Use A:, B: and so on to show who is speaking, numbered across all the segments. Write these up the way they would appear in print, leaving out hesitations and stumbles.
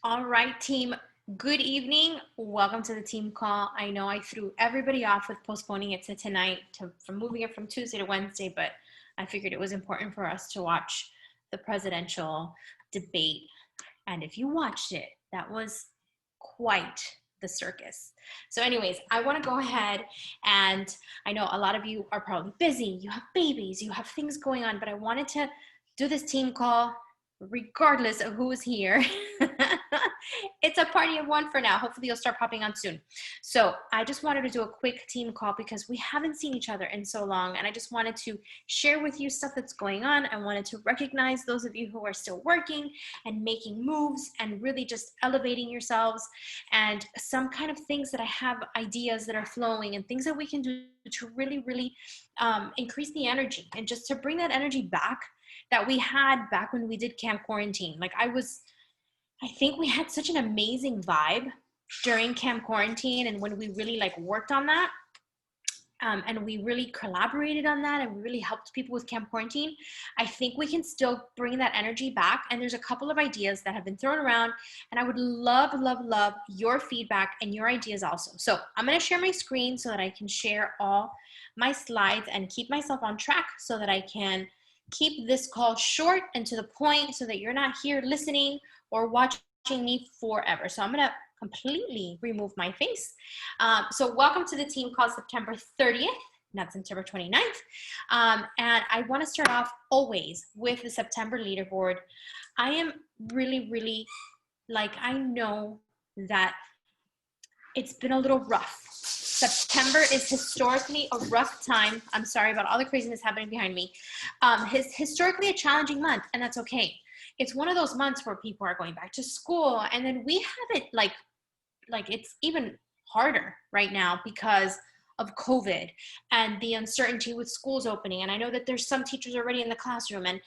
A: All right, team. Good evening. Welcome to the team call. I know I threw everybody off with postponing it to tonight, from moving it from Tuesday to Wednesday, but I figured it was important for us to watch the presidential debate. And if you watched it, that was quite the circus. So anyways, I want to go ahead, and I know a lot of you are probably busy. You have babies, you have things going on, but I wanted to do this team call regardless of who is here. It's a party of one for now. Hopefully you'll start popping on soon. So I just wanted to do a quick team call because we haven't seen each other in so long, and I just wanted to share with you stuff that's going on. I wanted to recognize those of you who are still working and making moves and really just elevating yourselves, and some kind of things that I have ideas that are flowing and things that we can do to really increase the energy and just to bring that energy back that we had back when we did Camp Quarantine. I think we had such an amazing vibe during Camp Quarantine, and when we really worked on that, and we really collaborated on that, and we really helped people with Camp Quarantine. I think we can still bring that energy back, and there's a couple of ideas that have been thrown around, and I would love your feedback and your ideas also. So I'm going to share my screen so that I can share all my slides and keep myself on track so that I can keep this call short and to the point so that you're not here listening or watching me forever. So I'm going to completely remove my face. So welcome to the team call September 30th, not September 29th. And I want to start off always with the September leaderboard. I am really, I know that it's been a little rough. September is historically a rough time. I'm sorry about all the craziness happening behind me. Historically a challenging month, and that's okay. It's one of those months where people are going back to school, and then we have it like it's even harder right now because of COVID and the uncertainty with schools opening. And I know that there's some teachers already in the classroom, and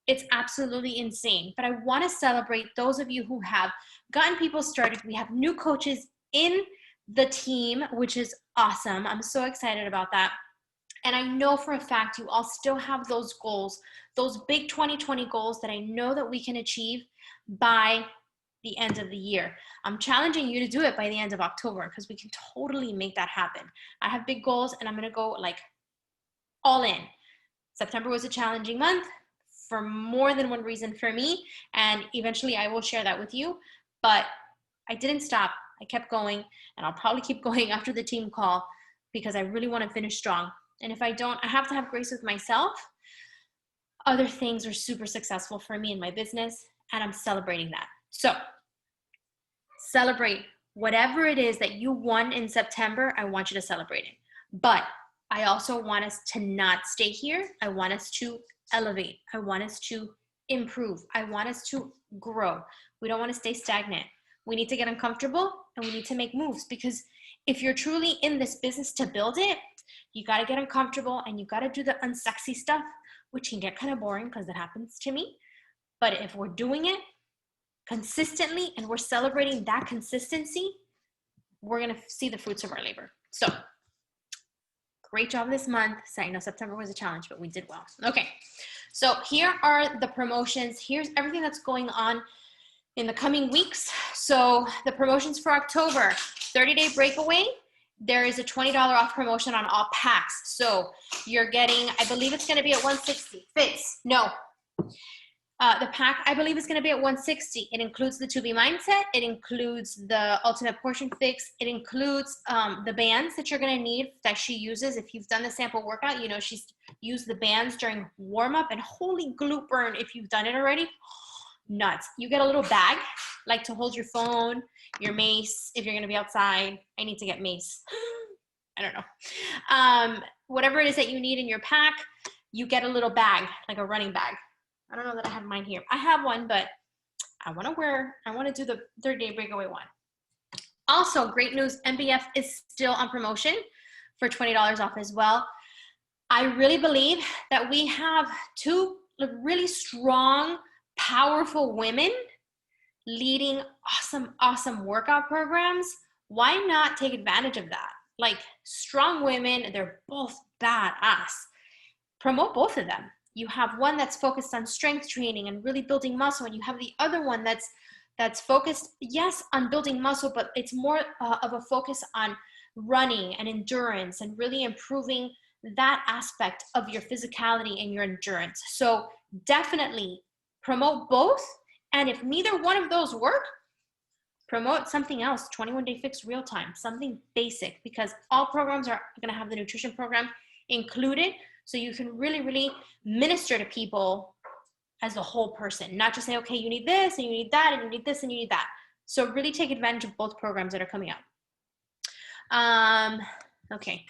A: it's absolutely insane. But I want to celebrate those of you who have gotten people started. We have new coaches in the team, which is awesome. I'm so excited about that. And I know for a fact you all still have those goals, those big 2020 goals that I know that we can achieve by the end of the year. I'm challenging you to do it by the end of October because we can totally make that happen. I have big goals, and I'm going to go all in. September was a challenging month for more than one reason for me, and eventually I will share that with you. But I didn't stop. I kept going, and I'll probably keep going after the team call because I really want to finish strong. And if I don't, I have to have grace with myself. Other things are super successful for me in my business, and I'm celebrating that. So celebrate whatever it is that you won in September. I want you to celebrate it. But I also want us to not stay here. I want us to elevate. I want us to improve. I want us to grow. We don't want to stay stagnant. We need to get uncomfortable, and we need to make moves, because if you're truly in this business to build it, you got to get uncomfortable and you got to do the unsexy stuff, which can get kind of boring because it happens to me. But if we're doing it consistently and we're celebrating that consistency, we're going to see the fruits of our labor. So great job this month. So I know September was a challenge, but we did well. Okay, so here are the promotions. Here's everything that's going on in the coming weeks. So the promotions for October, 30-day breakaway. There is a $20 off promotion on all packs. So you're getting, I believe it's going to be at $160. Fits. No. The pack, I believe, is going to be at $160. It includes the To Be Mindset. It includes the Ultimate Portion Fix. It includes the bands that you're going to need that she uses. If you've done the sample workout, you know she's used the bands during warm-up, and holy glute burn if you've done it already. Nuts. You get a little bag, like to hold your phone, your mace, if you're going to be outside. I need to get mace. I don't know. Whatever it is that you need in your pack, you get a little bag, like a running bag. I don't know that I have mine here. I have one, but I want to do the 30-day breakaway one. Also, great news, MBF is still on promotion for $20 off as well. I really believe that we have two really strong, powerful women leading awesome workout programs. Why not take advantage of that? Strong women, they're both badass. Promote both of them. You have one that's focused on strength training and really building muscle, and you have the other one that's that's focused, yes, on building muscle, but it's more of a focus on running and endurance and really improving that aspect of your physicality and your endurance. So definitely promote both. And if neither one of those work, promote something else, 21 Day Fix Real Time, something basic, because all programs are going to have the nutrition program included. So you can really, really minister to people as a whole person, not just say, okay, you need this and you need that and you need this and you need that. So really take advantage of both programs that are coming out. Okay.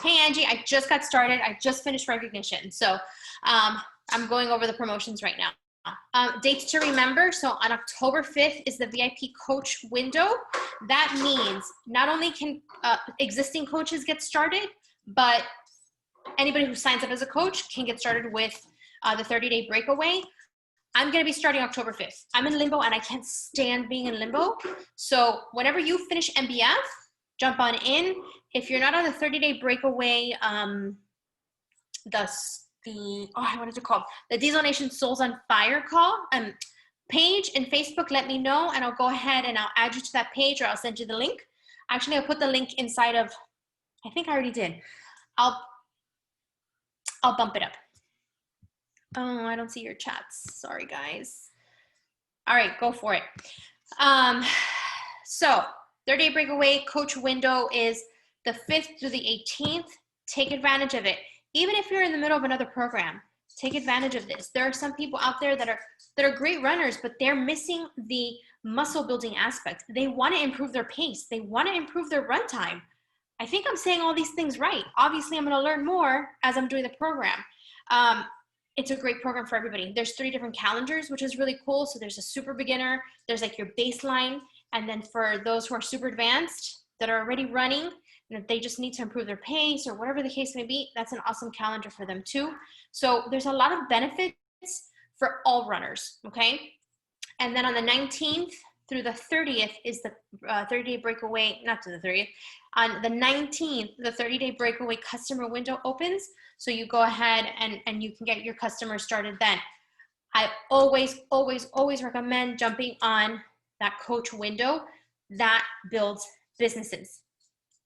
A: Hey, Angie, I just got started. I just finished recognition. So I'm going over the promotions right now. Dates to remember. So on October 5th is the VIP coach window. That means not only can existing coaches get started, but anybody who signs up as a coach can get started with the 30-day breakaway. I'm going to be starting October 5th. I'm in limbo and I can't stand being in limbo. So whenever you finish MBF, jump on in. If you're not on the 30-day breakaway, what is it called? The Diesel Nation Souls on Fire call page in Facebook, let me know and I'll go ahead and I'll add you to that page, or I'll send you the link. Actually, I'll put the link inside of, I think I already did. I'll bump it up. Oh, I don't see your chats. Sorry, guys. All right, go for it. So 30-day breakaway coach window is the 5th through the 18th. Take advantage of it. Even if you're in the middle of another program, take advantage of this. There are some people out there that are great runners, but they're missing the muscle building aspect. They want to improve their pace. They want to improve their run time. I think I'm saying all these things right. Obviously, I'm going to learn more as I'm doing the program. It's a great program for everybody. There's 3 different calendars, which is really cool. So there's a super beginner, there's like your baseline. And then for those who are super advanced that are already running, and if they just need to improve their pace or whatever the case may be, that's an awesome calendar for them too. So there's a lot of benefits for all runners, okay? And then on the 19th through the 30th is the 30-day breakaway, not to the 30th. On the 19th, the 30-day breakaway customer window opens. So you go ahead and you can get your customers started then. I always, always, always recommend jumping on that coach window. That builds businesses,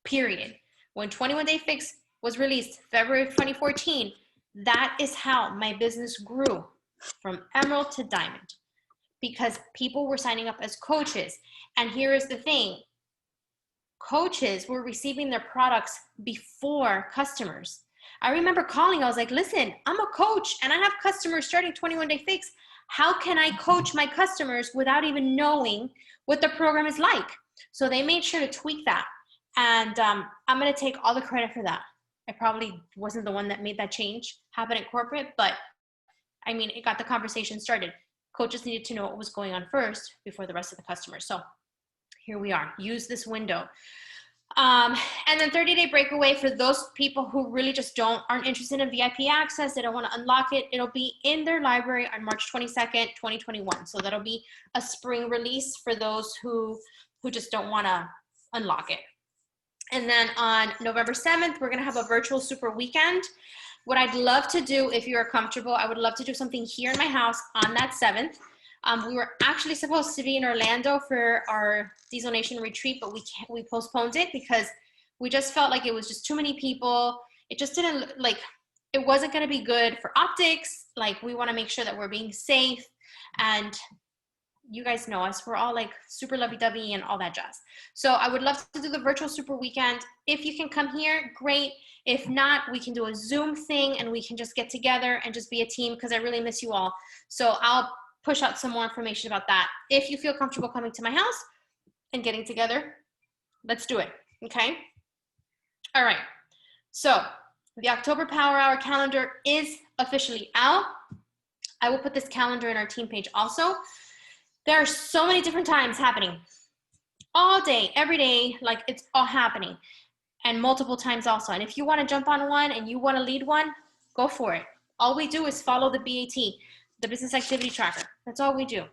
A: period. When 21 Day Fix was released, February of 2014, that is how my business grew from emerald to diamond, because people were signing up as coaches. And here is the thing. Coaches were receiving their products before customers. I remember calling, I was like, listen, I'm a coach and I have customers starting 21 Day Fix. How can I coach my customers without even knowing what the program is like? So they made sure to tweak that. And I'm going to take all the credit for that. I probably wasn't the one that made that change happen at corporate, but I mean, it got the conversation started. Coaches needed to know what was going on first before the rest of the customers. So here we are. Use this window. And then 30-day breakaway for those people who really just aren't interested in VIP access. They don't want to unlock it. It'll be in their library on March 22nd, 2021. So that'll be a spring release for those who just don't want to unlock it. And then on November 7th, we're going to have a virtual super weekend. What I'd love to do, if you're comfortable, I would love to do something here in my house on that 7th. We were actually supposed to be in Orlando for our Diesel Nation retreat, but we postponed it because we just felt like it was just too many people. It just didn't, it wasn't going to be good for optics. Like, we want to make sure that we're being safe, and you guys know us, we're all like super lovey-dovey and all that jazz. So I would love to do the virtual super weekend. If you can come here, great. If not, we can do a Zoom thing and we can just get together and just be a team, because I really miss you all. So I'll push out some more information about that. If you feel comfortable coming to my house and getting together, let's do it, okay? All right, so the October Power Hour calendar is officially out. I will put this calendar in our team page also. There are so many different times happening all day, every day, like it's all happening, and multiple times also. And if you want to jump on one and you want to lead one, go for it. All we do is follow the BAT, the Business Activity Tracker. That's all we do.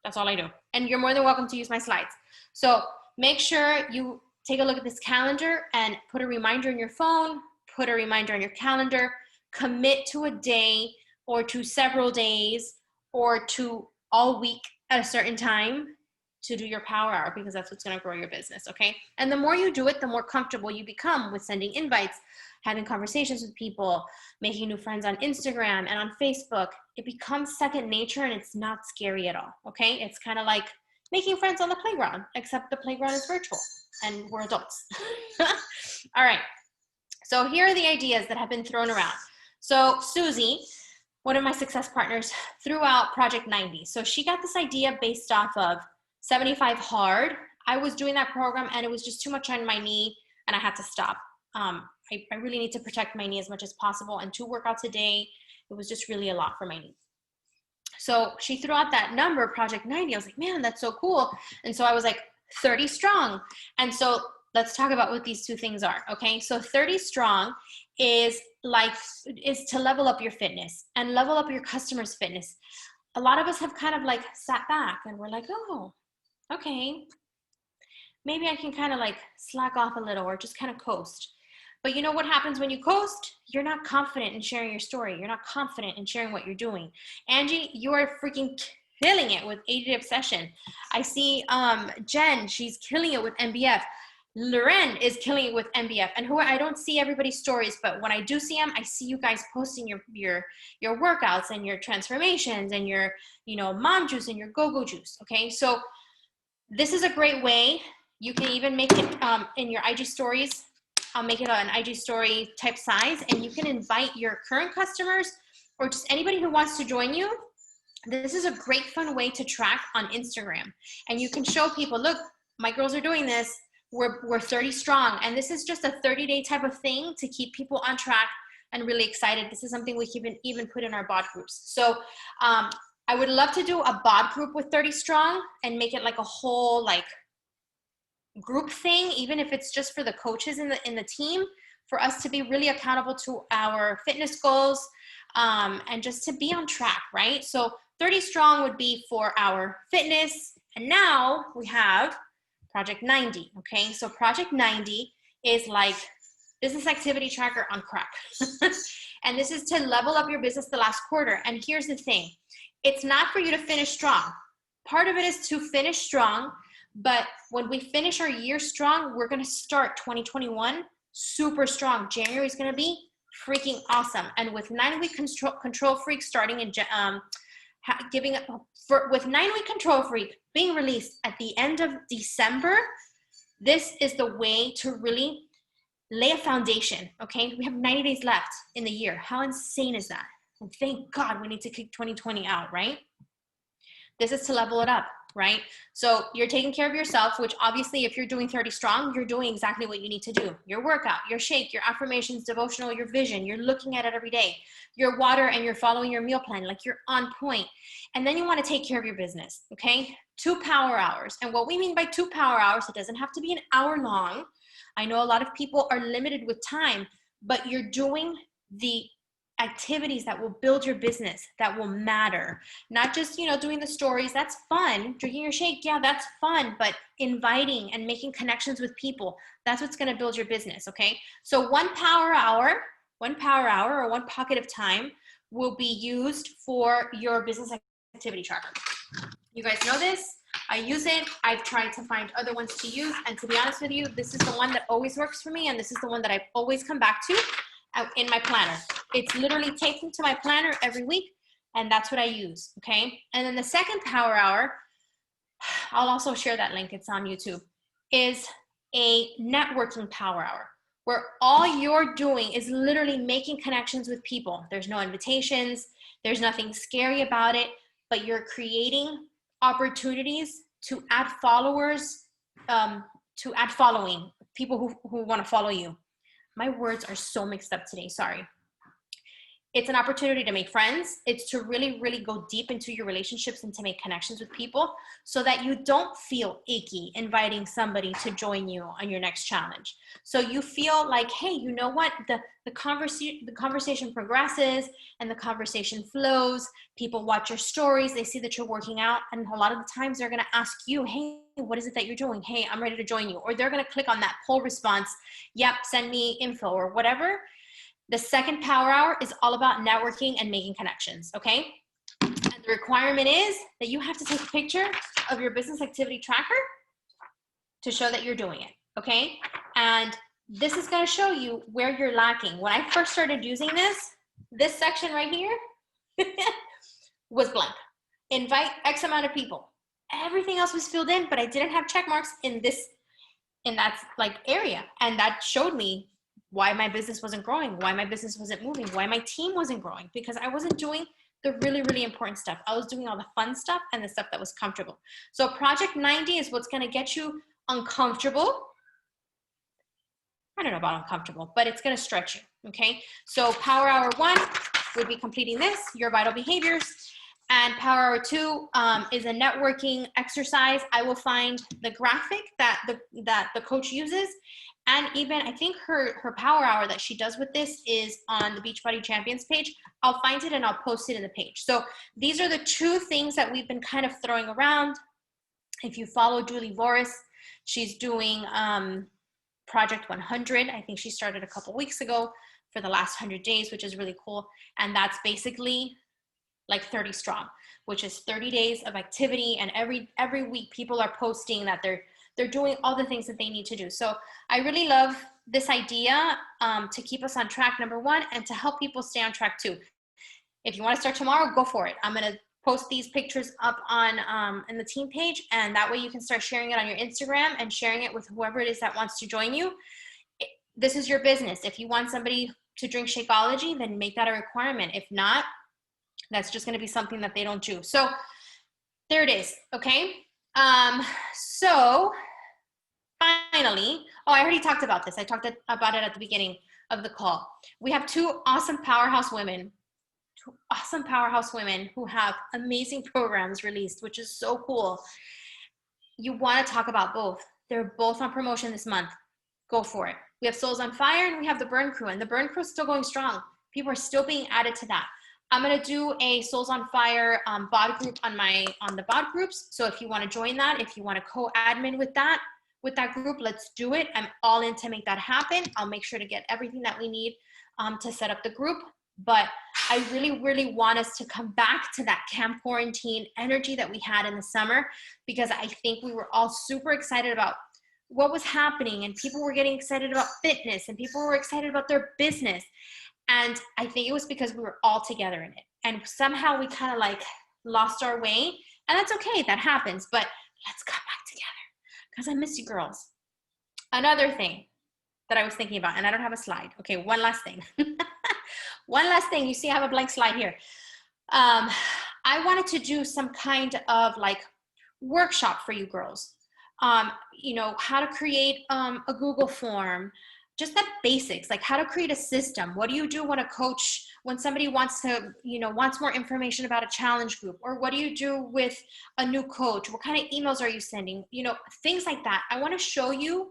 A: That's all I do. And you're more than welcome to use my slides. So make sure you take a look at this calendar and put a reminder in your phone, put a reminder on your calendar, commit to a day or to several days or to all week at a certain time to do your power hour, because that's what's going to grow your business. Okay. And the more you do it, the more comfortable you become with sending invites, having conversations with people, making new friends on Instagram and on Facebook. It becomes second nature, and it's not scary at all. Okay. It's kind of like making friends on the playground, except the playground is virtual and we're adults. All right. So here are the ideas that have been thrown around. So Susie, one of my success partners, threw out Project 90. So she got this idea based off of 75 Hard. I was doing that program and it was just too much on my knee and I had to stop. I really need to protect my knee as much as possible, and 2 workouts a day, it was just really a lot for my knee. So she threw out that number, Project 90. I was like, man, that's so cool. And so I was like, 30 strong. And so let's talk about what these 2 things are. Okay. So 30 strong is to level up your fitness and level up your customers' fitness. A lot of us have kind of like sat back and we're like, oh, okay, maybe I can kind of like slack off a little or just kind of coast. But you know what happens when you coast? You're not confident in sharing your story. You're not confident in sharing what you're doing. Angie, you are freaking killing it with 80 Obsession. I see Jen, she's killing it with MBF. Loren is killing it with MBF. And I don't see everybody's stories, but when I do see them, I see you guys posting your workouts and your transformations and your, mom juice and your go-go juice. Okay, so this is a great way. You can even make it in your IG stories. I'll make it an IG story type size, and you can invite your current customers or just anybody who wants to join you. This is a great fun way to track on Instagram, and you can show people, look, my girls are doing this. We're 30 strong, and this is just a 30-day type of thing to keep people on track and really excited. This is something we can even put in our bod groups. So I would love to do a bod group with 30 strong and make it like a whole like group thing, even if it's just for the coaches in the team, for us to be really accountable to our fitness goals and just to be on track, right? So 30 strong would be for our fitness. And now we have Project 90, okay? So Project 90 is like business activity tracker on crack. And this is to level up your business the last quarter. And here's the thing. It's not for you to finish strong. Part of it is to finish strong, but when we finish our year strong, we're going to start 2021 super strong. January is going to be freaking awesome. And with 9-week control freak starting in with 9-week control freak being released at the end of December, this is the way to really lay a foundation. Okay, we have 90 days left in the year. How insane is that? And thank God we need to kick 2020 out, right? This is to level it up, right? So you're taking care of yourself, which obviously if you're doing 30 strong, you're doing exactly what you need to do. Your workout, your shake, your affirmations, devotional, your vision, you're looking at it every day. Your water, and you're following your meal plan, like you're on point. And then you want to take care of your business, okay? 2 power hours. And what we mean by 2 power hours, it doesn't have to be an hour long. I know a lot of people are limited with time, but you're doing the activities that will build your business, that will matter. Not just, doing the stories, that's fun. Drinking your shake, yeah, that's fun. But inviting and making connections with people, that's what's going to build your business, okay? So 1 power hour or 1 pocket of time will be used for your business activity tracker. You guys know this. I use it. I've tried to find other ones to use. And to be honest with you, this is the one that always works for me. And this is the one that I always come back to in my planner. It's literally taped into my planner every week. And that's what I use. Okay. And then the second power hour, I'll also share that link. It's on YouTube, is a networking power hour, where all you're doing is literally making connections with people. There's no invitations. There's nothing scary about it, but you're creating opportunities to add followers, to add following, people who want to follow you. My words are so mixed up today, sorry. It's an opportunity to make friends. It's to really, really go deep into your relationships and to make connections with people so that you don't feel icky inviting somebody to join you on your next challenge. So you feel like, hey, you know what? The conversation progresses and the conversation flows. People watch your stories. They see that you're working out. And a lot of the times they're going to ask you, hey, what is it that you're doing? Hey, I'm ready to join you. Or they're going to click on that poll response. Yep, send me info or whatever. The second power hour is all about networking and making connections, okay? And The requirement is that you have to take a picture of your business activity tracker to show that you're doing it, okay? And this is gonna show you where you're lacking. When I first started using this section right here was blank. Invite X amount of people. Everything else was filled in, but I didn't have check marks in that like area. And that showed me why my business wasn't growing, why my business wasn't moving, why my team wasn't growing, because I wasn't doing the really, really important stuff. I was doing all the fun stuff and the stuff that was comfortable. So Project 90 is what's gonna get you uncomfortable. I don't know about uncomfortable, but it's gonna stretch you, okay? So Power Hour 1 would be completing this, your vital behaviors. And Power Hour 2 is a networking exercise. I will find the graphic that the coach uses. And even I think her Power Hour that she does with this is on the Beachbody Champions page. I'll find it and I'll post it in the page. So these are the two things that we've been kind of throwing around. If you follow Julie Voris, she's doing Project 100. I think she started a couple weeks ago for the last 100 days, which is really cool. And that's basically like 30 strong, which is 30 days of activity. And every week people are posting that they're doing all the things that they need to do. So I really love this idea to keep us on track, number one, and to help people stay on track too. If you want to start tomorrow, go for it. I'm going to post these pictures up on in the team page, and that way you can start sharing it on your Instagram and sharing it with whoever it is that wants to join you. This is your business. If you want somebody to drink Shakeology, then make that a requirement. If not, that's just going to be something that they don't do. So there it is. Okay. So finally, I already talked about this. I talked about it at the beginning of the call. We have two awesome powerhouse women who have amazing programs released, which is so cool. You want to talk about both. They're both on promotion this month. Go for it. We have Souls on Fire and we have the Burn Crew, and the Burn Crew is still going strong. People are still being added to that. I'm going to do a Souls on Fire BOD group on the BOD groups. So if you want to join that, if you want to co-admin with that group, let's do it. I'm all in to make that happen. I'll make sure to get everything that we need to set up the group. But I really, really want us to come back to that camp quarantine energy that we had in the summer, because I think we were all super excited about what was happening, and people were getting excited about fitness, and people were excited about their business. And I think it was because we were all together in it. And somehow we kind of like lost our way. And that's okay, that happens. But let's come back together, because I miss you girls. Another thing that I was thinking about, and I don't have a slide. Okay, one last thing. One last thing. You see I have a blank slide here. I wanted to do some kind of like workshop for you girls. You know, how to create a Google form, just the basics, like how to create a system. What do you do when somebody wants more information about a challenge group? Or what do you do with a new coach? What kind of emails are you sending? You know, things like that. I want to show you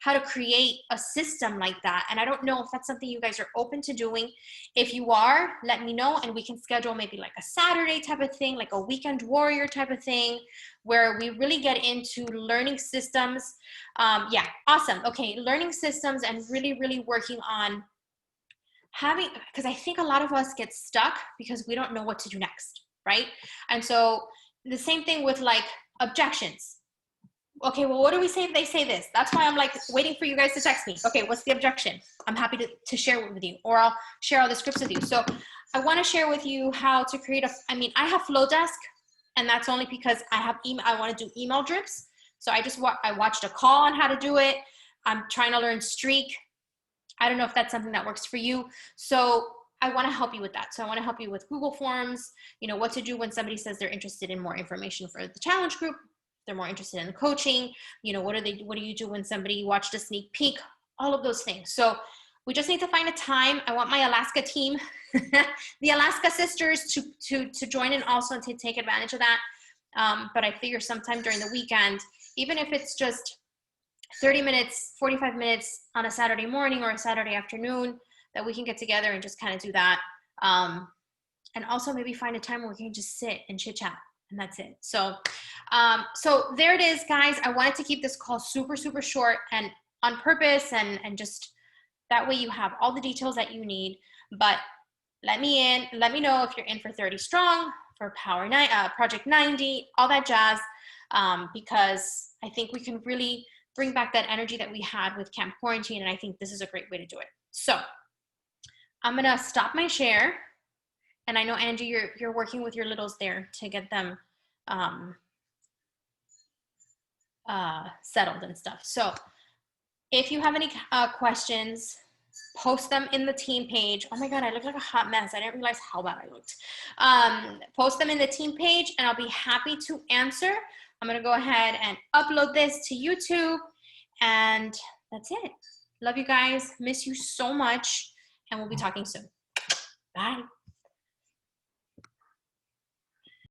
A: how to create a system like that. And I don't know if that's something you guys are open to doing. If you are, let me know, and we can schedule maybe like a Saturday type of thing, like a weekend warrior type of thing, where we really get into learning systems. Yeah, awesome. Okay, learning systems and really, really working on because I think a lot of us get stuck because we don't know what to do next, right? And so the same thing with like objections. Okay, well, what do we say if they say this? That's why I'm like waiting for you guys to text me. Okay, what's the objection? I'm happy to share it with you, or I'll share all the scripts with you. So I want to share with you how to create I have Flowdesk, and that's only because I want to do email drips. So I watched a call on how to do it. I'm trying to learn Streak. I don't know if that's something that works for you. So I want to help you with that. So I want to help you with Google Forms, you know, what to do when somebody says they're interested in more information for the challenge group. They're more interested in the coaching. You know, what do you do when somebody watched a sneak peek? All of those things. So we just need to find a time. I want my Alaska team, the Alaska sisters, to join in also and to take advantage of that. But I figure sometime during the weekend, even if it's just 30 minutes, 45 minutes on a Saturday morning or a Saturday afternoon, that we can get together and just kind of do that. And also maybe find a time where we can just sit and chit chat, and that's it. So there it is, guys. I wanted to keep this call super, super short and on purpose, and just that way you have all the details that you need. But let me know if you're in for 30 strong, for Project 90, all that jazz, because I think we can really bring back that energy that we had with Camp Quarantine, and I think this is a great way to do it. So I'm gonna stop my share, and I know, Angie, you're working with your littles there to get them settled and stuff. So if you have any questions, post them in the team page. Oh my God, I look like a hot mess. I didn't realize how bad I looked. Post them in the team page and I'll be happy to answer. I'm gonna go ahead and upload this to YouTube, and that's it. Love you guys, miss you so much, and we'll be talking soon. Bye.